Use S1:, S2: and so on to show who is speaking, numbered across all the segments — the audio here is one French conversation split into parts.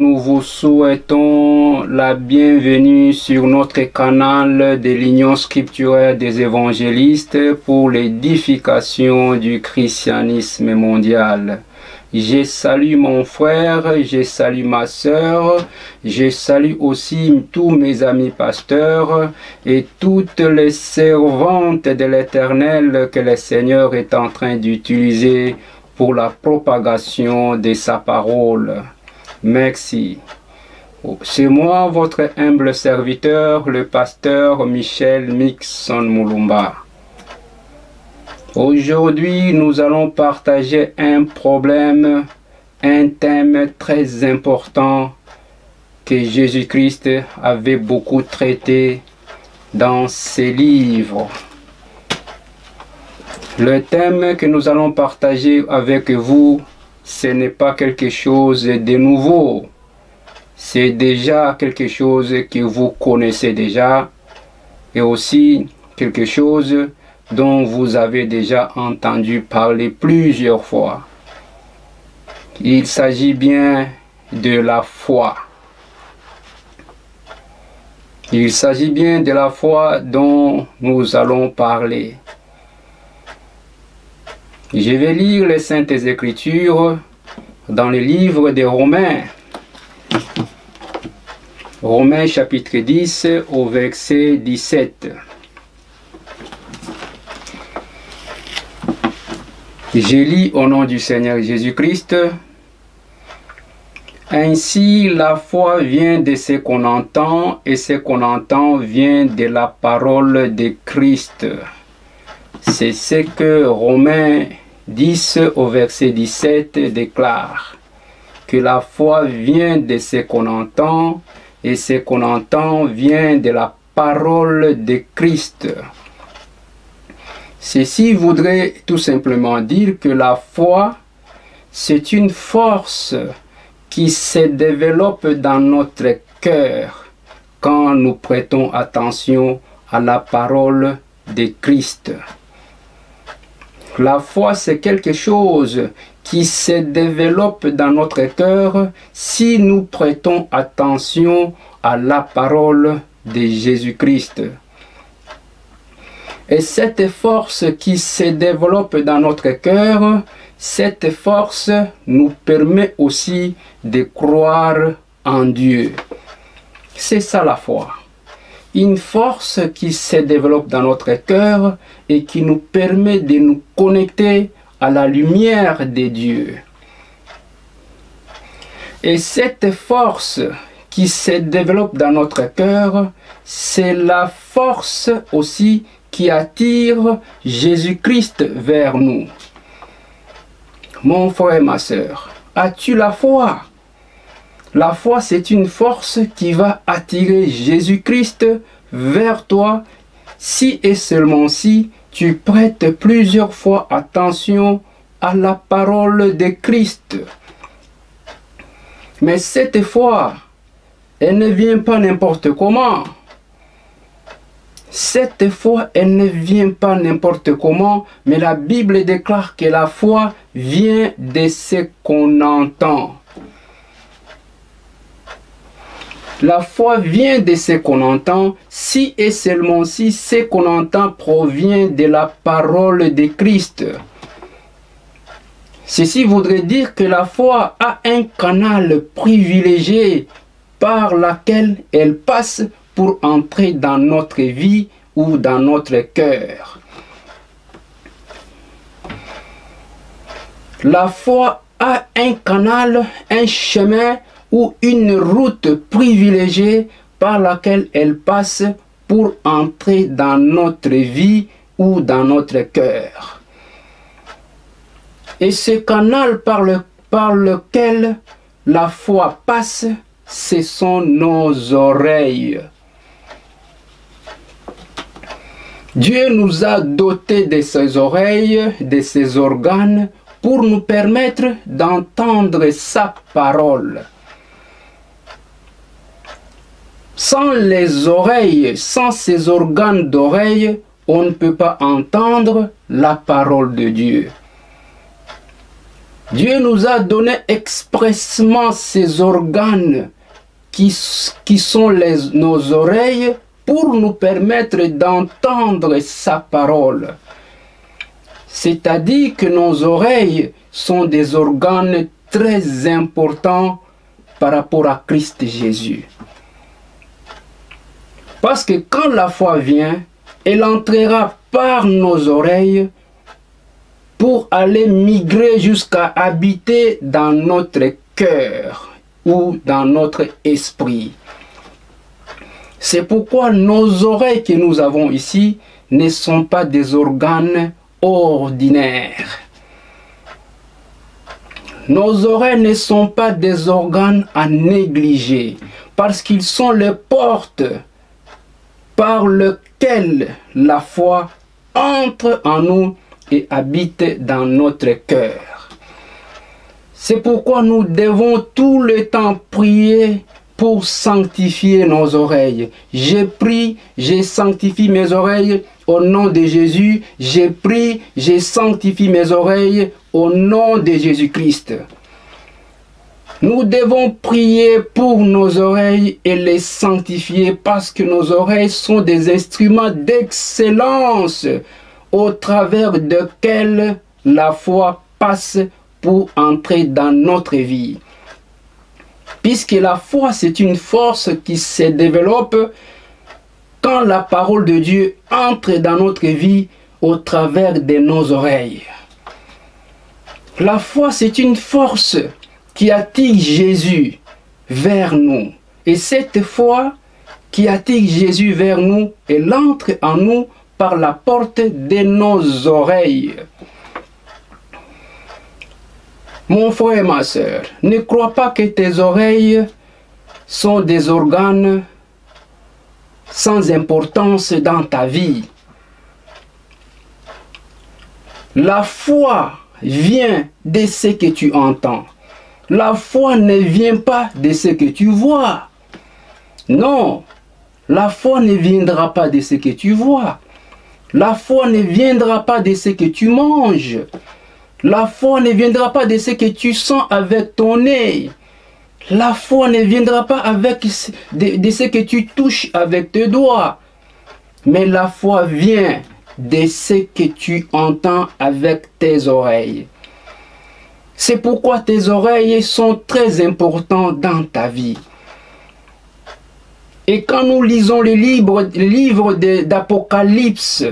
S1: Nous vous souhaitons la bienvenue sur notre canal de l'Union scripturaire des évangélistes pour l'édification du christianisme mondial. Je salue mon frère, je salue ma sœur, je salue aussi tous mes amis pasteurs et toutes les servantes de l'Éternel que le Seigneur est en train d'utiliser pour la propagation de sa parole. Merci. C'est moi, votre humble serviteur, le pasteur Michel Mixon Moulumba. Aujourd'hui, nous allons partager un problème, un thème très important que Jésus-Christ avait beaucoup traité dans ses livres. Le thème que nous allons partager avec vous, ce n'est pas quelque chose de nouveau. C'est déjà quelque chose que vous connaissez déjà et aussi quelque chose dont vous avez déjà entendu parler plusieurs fois. Il s'agit bien de la foi. Il s'agit bien de la foi dont nous allons parler. Je vais lire les Saintes Écritures dans le livre des Romains. Romains chapitre 10 au verset 17. Je lis au nom du Seigneur Jésus-Christ. Ainsi la foi vient de ce qu'on entend et ce qu'on entend vient de la parole de Christ. C'est ce que Romains 10 au verset 17 déclare, que la foi vient de ce qu'on entend et ce qu'on entend vient de la parole de Christ. Ceci voudrait tout simplement dire que la foi, c'est une force qui se développe dans notre cœur quand nous prêtons attention à la parole de Christ. La foi, c'est quelque chose qui se développe dans notre cœur si nous prêtons attention à la parole de Jésus-Christ. Et cette force qui se développe dans notre cœur, cette force nous permet aussi de croire en Dieu. C'est ça la foi. Une force qui se développe dans notre cœur et qui nous permet de nous connecter à la lumière de Dieu. Et cette force qui se développe dans notre cœur, c'est la force aussi qui attire Jésus-Christ vers nous. Mon frère, ma sœur, as-tu la foi? La foi, c'est une force qui va attirer Jésus-Christ vers toi si et seulement si tu prêtes plusieurs fois attention à la parole de Christ. Mais cette foi, elle ne vient pas n'importe comment. Cette foi, elle ne vient pas n'importe comment, mais la Bible déclare que la foi vient de ce qu'on entend. La foi vient de ce qu'on entend, si et seulement si ce qu'on entend provient de la parole de Christ. Ceci voudrait dire que la foi a un canal privilégié par lequel elle passe pour entrer dans notre vie ou dans notre cœur. La foi a un canal, un chemin ou une route privilégiée par laquelle elle passe pour entrer dans notre vie ou dans notre cœur. Et ce canal par lequel la foi passe, ce sont nos oreilles. Dieu nous a dotés de ses oreilles, de ses organes, pour nous permettre d'entendre sa parole. Sans les oreilles, sans ces organes d'oreille, on ne peut pas entendre la parole de Dieu. Dieu nous a donné expressément ces organes qui sont nos oreilles pour nous permettre d'entendre sa parole. C'est-à-dire que nos oreilles sont des organes très importants par rapport à Christ Jésus. Parce que quand la foi vient, elle entrera par nos oreilles pour aller migrer jusqu'à habiter dans notre cœur ou dans notre esprit. C'est pourquoi nos oreilles que nous avons ici ne sont pas des organes ordinaires. Nos oreilles ne sont pas des organes à négliger parce qu'ils sont les portes par lesquelles la foi entre en nous et habite dans notre cœur. C'est pourquoi nous devons tout le temps prier pour sanctifier nos oreilles. J'ai pris, je sanctifie mes oreilles au nom de Jésus. J'ai pris, je sanctifie mes oreilles au nom de Jésus-Christ. Nous devons prier pour nos oreilles et les sanctifier parce que nos oreilles sont des instruments d'excellence au travers desquels la foi passe pour entrer dans notre vie. Puisque la foi, c'est une force qui se développe quand la parole de Dieu entre dans notre vie au travers de nos oreilles. La foi, c'est une force qui attire Jésus vers nous. Et cette foi qui attire Jésus vers nous, elle entre en nous par la porte de nos oreilles. Mon frère et ma soeur, ne crois pas que tes oreilles sont des organes sans importance dans ta vie. La foi vient de ce que tu entends. La foi ne vient pas de ce que tu vois. Non, la foi ne viendra pas de ce que tu vois. La foi ne viendra pas de ce que tu manges. La foi ne viendra pas de ce que tu sens avec ton nez. La foi ne viendra pas de ce que tu touches avec tes doigts. Mais la foi vient de ce que tu entends avec tes oreilles. C'est pourquoi tes oreilles sont très importantes dans ta vie. Et quand nous lisons les livres d'Apocalypse,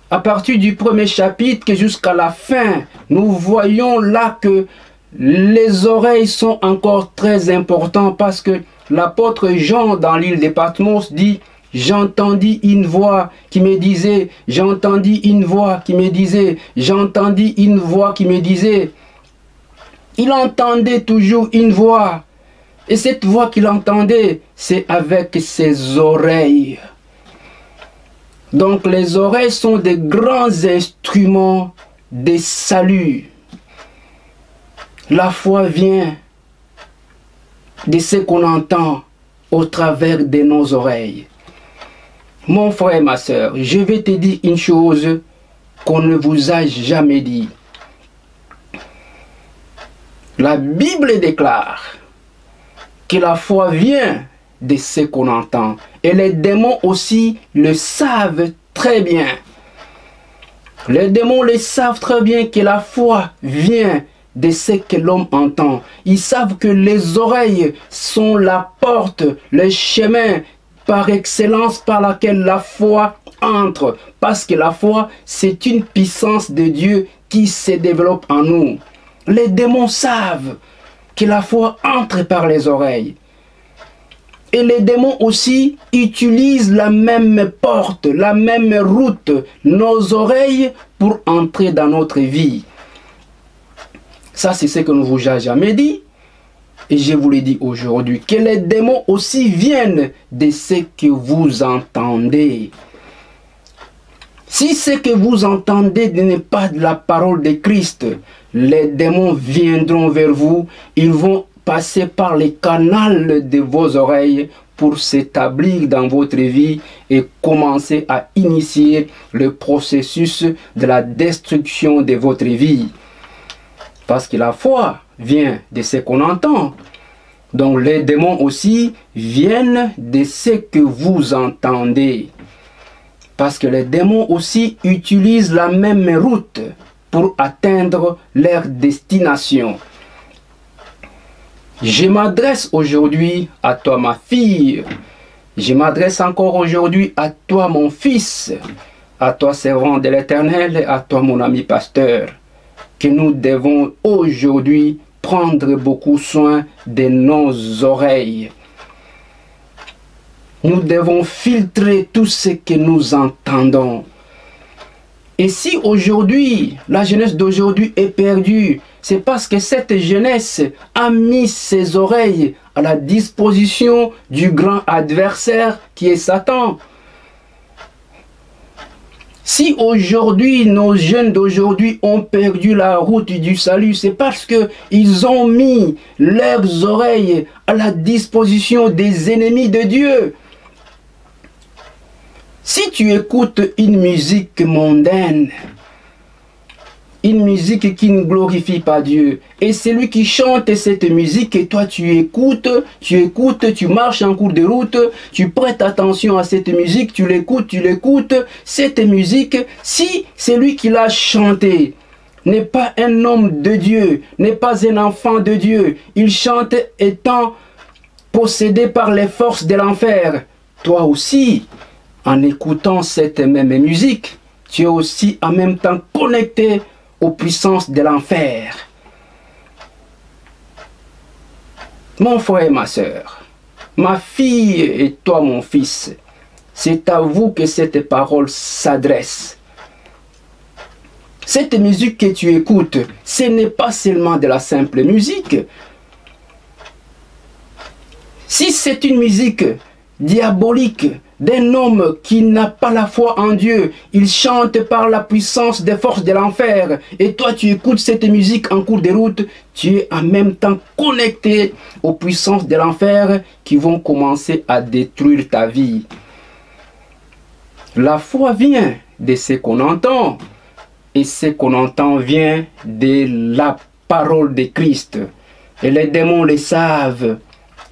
S1: à partir du premier chapitre jusqu'à la fin, nous voyons là que les oreilles sont encore très importantes parce que l'apôtre Jean dans l'île de Patmos dit « J'entendis une voix qui me disait, j'entendis une voix qui me disait, j'entendis une voix qui me disait. » Il entendait toujours une voix. Et cette voix qu'il entendait, c'est avec ses oreilles. Donc les oreilles sont des grands instruments de salut. La foi vient de ce qu'on entend au travers de nos oreilles. Mon frère et ma soeur, je vais te dire une chose qu'on ne vous a jamais dit. La Bible déclare que la foi vient de ce qu'on entend. Et les démons aussi le savent très bien. Les démons le savent très bien que la foi vient de ce que l'homme entend. Ils savent que les oreilles sont la porte, le chemin par excellence par laquelle la foi entre. Parce que la foi, c'est une puissance de Dieu qui se développe en nous. Les démons savent que la foi entre par les oreilles. Et les démons aussi utilisent la même porte, la même route, nos oreilles, pour entrer dans notre vie. Ça, c'est ce que nous vous avons jamais dit. Et je vous le dis aujourd'hui, que les démons aussi viennent de ce que vous entendez. Si ce que vous entendez n'est pas de la parole de Christ, les démons viendront vers vous, ils vont passer par les canaux de vos oreilles pour s'établir dans votre vie et commencer à initier le processus de la destruction de votre vie. Parce que la foi vient de ce qu'on entend. Donc les démons aussi viennent de ce que vous entendez. Parce que les démons aussi utilisent la même route pour atteindre leur destination. Je m'adresse aujourd'hui à toi, ma fille. Je m'adresse encore aujourd'hui à toi, mon fils. À toi, servant de l'Éternel, et à toi, mon ami pasteur. Que nous devons aujourd'hui prendre beaucoup soin de nos oreilles. Nous devons filtrer tout ce que nous entendons. Et si aujourd'hui, la jeunesse d'aujourd'hui est perdue, c'est parce que cette jeunesse a mis ses oreilles à la disposition du grand adversaire qui est Satan. Si aujourd'hui, nos jeunes d'aujourd'hui ont perdu la route du salut, c'est parce qu'ils ont mis leurs oreilles à la disposition des ennemis de Dieu. Si tu écoutes une musique mondaine, une musique qui ne glorifie pas Dieu, et celui qui chante cette musique, et toi tu écoutes, tu marches en cours de route, tu prêtes attention à cette musique, tu l'écoutes, cette musique, si celui qui l'a chantée n'est pas un homme de Dieu, n'est pas un enfant de Dieu, il chante étant possédé par les forces de l'enfer, toi aussi, en écoutant cette même musique, tu es aussi en même temps connecté aux puissances de l'enfer. Mon frère et ma soeur, ma fille et toi mon fils, c'est à vous que cette parole s'adresse. Cette musique que tu écoutes, ce n'est pas seulement de la simple musique. Si c'est une musique diabolique, d'un homme qui n'a pas la foi en Dieu, il chante par la puissance des forces de l'enfer, et toi tu écoutes cette musique en cours de route, tu es en même temps connecté aux puissances de l'enfer qui vont commencer à détruire ta vie. La foi vient de ce qu'on entend, et ce qu'on entend vient de la parole de Christ. Et les démons le savent,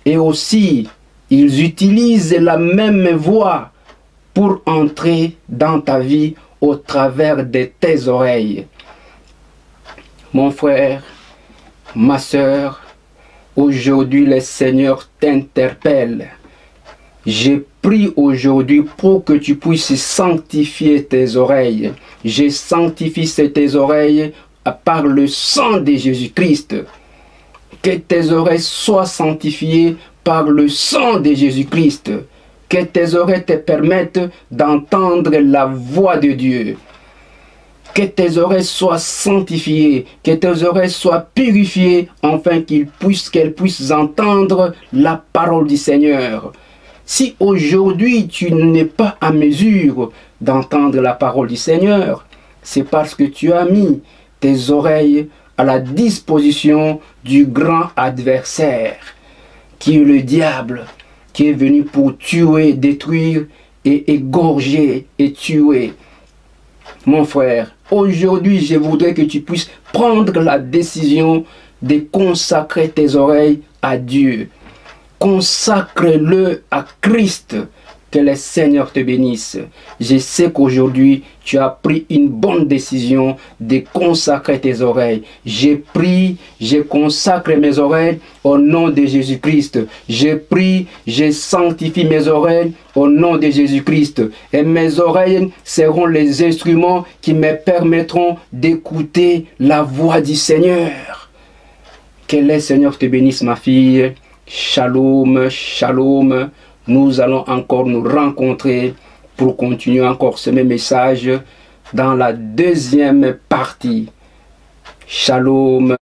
S1: et aussi ils utilisent la même voie pour entrer dans ta vie au travers de tes oreilles. Mon frère, ma soeur, aujourd'hui le Seigneur t'interpelle. Je prie aujourd'hui pour que tu puisses sanctifier tes oreilles. Je sanctifie tes oreilles par le sang de Jésus-Christ. Que tes oreilles soient sanctifiées par le sang de Jésus-Christ, que tes oreilles te permettent d'entendre la voix de Dieu, que tes oreilles soient sanctifiées, que tes oreilles soient purifiées, afin qu'elles puissent entendre la parole du Seigneur. Si aujourd'hui tu n'es pas à mesure d'entendre la parole du Seigneur, c'est parce que tu as mis tes oreilles à la disposition du grand adversaire, qui est le diable, qui est venu pour tuer, détruire et égorger et tuer. Mon frère, aujourd'hui, je voudrais que tu puisses prendre la décision de consacrer tes oreilles à Dieu. Consacre-le à Christ. Que le Seigneur te bénisse. Je sais qu'aujourd'hui, tu as pris une bonne décision de consacrer tes oreilles. Je prie, je consacre mes oreilles au nom de Jésus-Christ. Je prie, je sanctifie mes oreilles au nom de Jésus-Christ. Et mes oreilles seront les instruments qui me permettront d'écouter la voix du Seigneur. Que le Seigneur te bénisse, ma fille. Shalom, shalom. Nous allons encore nous rencontrer pour continuer encore ce même message dans la deuxième partie. Shalom.